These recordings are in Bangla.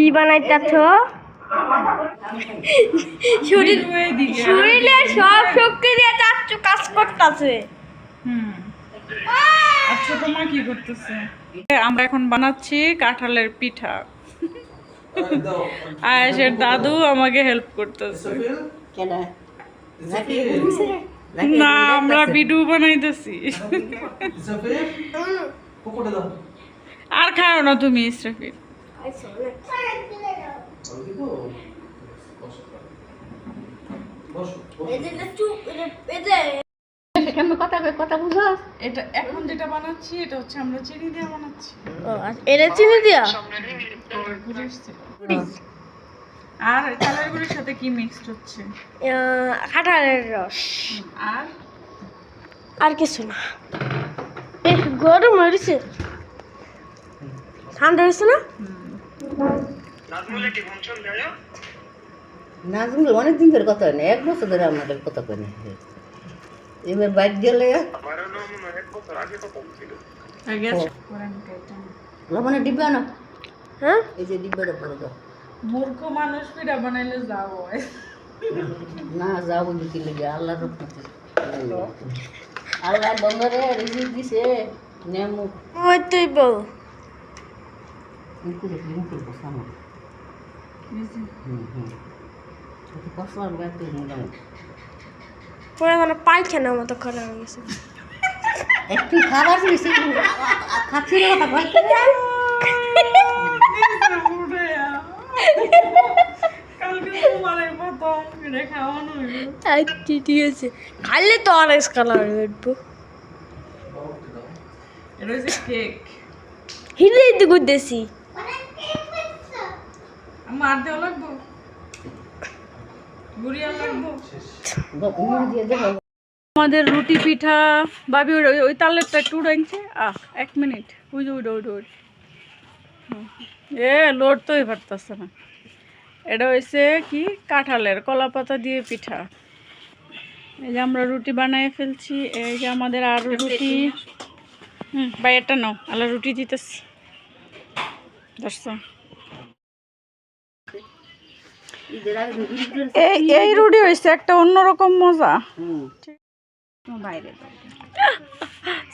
কি বানাইতেছ? শরীরে সব শক্তি দিয়ে চাচ্চু কাজ করতেছে। আচ্ছা, তোমার কি করতেছে? আমরা এখন বানাচ্ছি কাঁঠালের পিঠা। আয়েশের দাদু আমাকে হেল্প করতেছে। না, আমরা ভিডিও বানাইতেছি। আর খাও না তুমি ইসরাফিল। এটা এখন যেটা বানাচ্ছি এটা হচ্ছে আমরা চিনি দিয়ে বানাচ্ছি। এটা চিনি দিয়া আর চালের গুঁড়ির সাথে কি মিক্সড হচ্ছে? কাঁঠালের রস আর আর কিছু না। গরম হয়েছে, ঠান্ডা হয়েছে না? নাজমুল অনেকদিন ধরে কথা হয় না, 1 বছর ধরে আমাদের কথা কয় না। এবার বাইক গেলে লবণের ডিব্বা না, হ্যাঁ এই যে ডিব্বাটা পরে দাও। মূর্খ মানুষ পিঠা বানাইলে যাও না যাবো দিতে লেগে আল্লাহ রহমতে। আল্লাহ বন্ধরে রিজিক দিছে নেমু ওই তুই বল। মুখে বসা না। কষলার ব্যাগ তুই মোটামুটি পরে মানে পায়খানার মতো করা হয়ে গেছে। একটু খাবার বেশি খাচ্ছি না কথা বলতে। ঠিক আছে, খাইলে তো অরেঞ্জ কালার হয়ে উঠবো। এটা হচ্ছে কেক। হিলেই তো গুদেছি। মার দেওয়া লাগবো, গুড়িয়া লাগবো। আমাদের রুটি পিঠা ভাবি ওই তালেরটা একটু উড়াইছে। 1 মিনিট, ওই লোড তো পারতেছে না। এটা হয়েছে কি কাঁঠালের কলা পাতা দিয়ে পিঠা। এই যে আমরা রুটি বানিয়ে ফেলছি। এই যে আমাদের আরো রুটি। ভাই এটা নাও, আলা রুটি দিতেছি। এই রুটি হয়েছে একটা অন্যরকম মজা।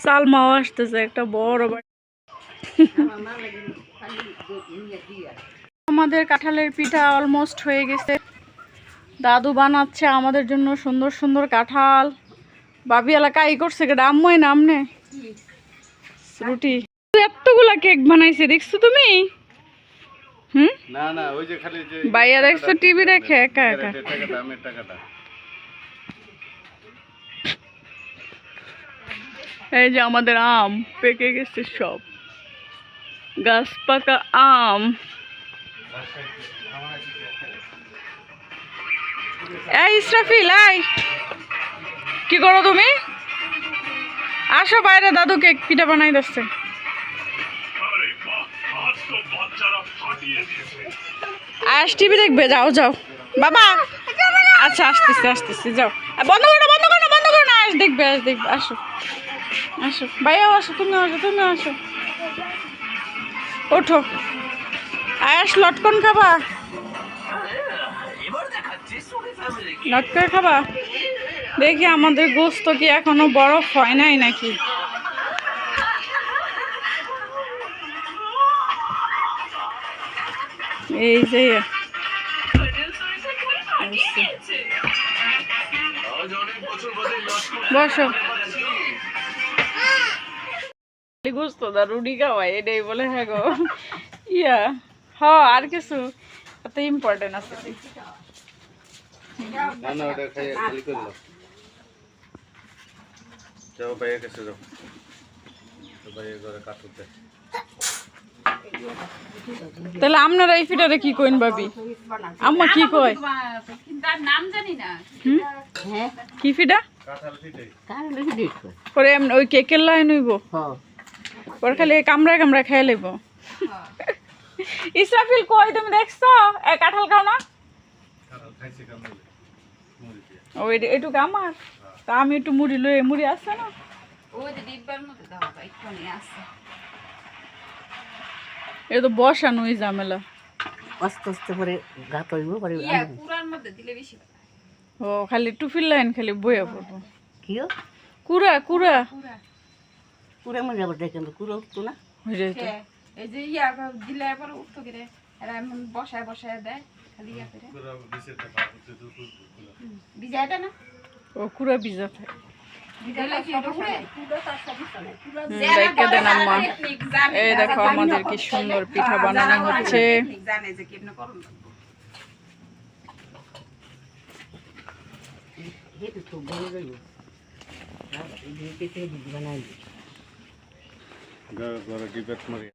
সালমাও আসতেছে একটা বড়। আমাদের কাঁঠালের পিঠা অলমোস্ট হয়ে গেছে। দাদু বানাচ্ছে আমাদের জন্য সুন্দর সুন্দর কাঁঠাল। ভাবি এলাকায় করছে আম্মুই নামনে রুটি। এতগুলা কেক বানাইছে দেখছো তুমি? না না, ওই যে খালি যে ভাইয়া দেখছো টিভি দেখে একা একা। এই যে আমাদের আম পেকে গেছে সব, গাছ পাকা আম। এই ইসরাফিল, এই কি করো তুমি? আসো বাইরে, দাদু কেক পিঠা বানাই দিচ্ছে। আজ টিভি দেখবে? যাও যাও বাবা। আচ্ছা আসতেছি যাও। বন্ধ করো না, আজ দেখবে আসো আসো ভাইয়াও আসো, তুমিও আসো। ওঠো আয়াস, লটকন খাবা? লটকন খাবা? দেখি আমাদের গোস্ত কি এখনো বরফ হয় নাই নাকি। এই যে বসো। গোস্ত দা রুটি খাওয়াই এটাই বলে। হ্যাঁ গো ইয়া আর কিছু এত ইম্পর্টেন্ট আছে? না না, ওটা খাই খালি করে দাও। যাও ভাইয়ের কাছে যাও, ভাইয়ের ঘরে কাটুতে। তাহলে আপনারা এই ফিটারে কি কইন ভাবি? আম্মা কি কয়? নাম জানি না। কি ফিটা? কাঁঠাল পিঠাই। পরে ওই কেকের লাইন হইব, পরে খালি কামড়া খেয়ে লইব। ইসরাফিল কই তুমি দেখছো? কাঁঠাল খাও না? ওই এটুকু আমার, তা আমি একটু মুড়ি লই। মুড়ি আছে না? ওই যে ডিব্বার মধ্যে দাও, এক্ষুনি আছে। এ তো বসানোই ঝামেলা। আস্তে আস্তে করে গাত হইব পরে ইয়া কুড়ার মধ্যে দিলে বেশি ভালো। ও খালি টুপির লাইন খালি বইয়া পড়বো কিও কুড়া কুড়া কুড়া পুরে মনে আবার দেখেন তো কুড়ো উঠতো না হয়ে যেত হ্যাঁ, এই যে ইয়া দিলে পরে উঠতো করে এরা এমন বসায় বসায় দেয় খালি ইয়া করে ভিজায় দেয় না ও কুড়া ভিজা থাকে ভিজাইলে কি এটা উড়ে? দেখে দেন আম্মা এই দেখো আমাদের কি সুন্দর পিঠা বানানো হচ্ছে জানে যে কেমনে করুন হেঁটে তো বলে যাইব বানাই ঘরে কি পেট মারি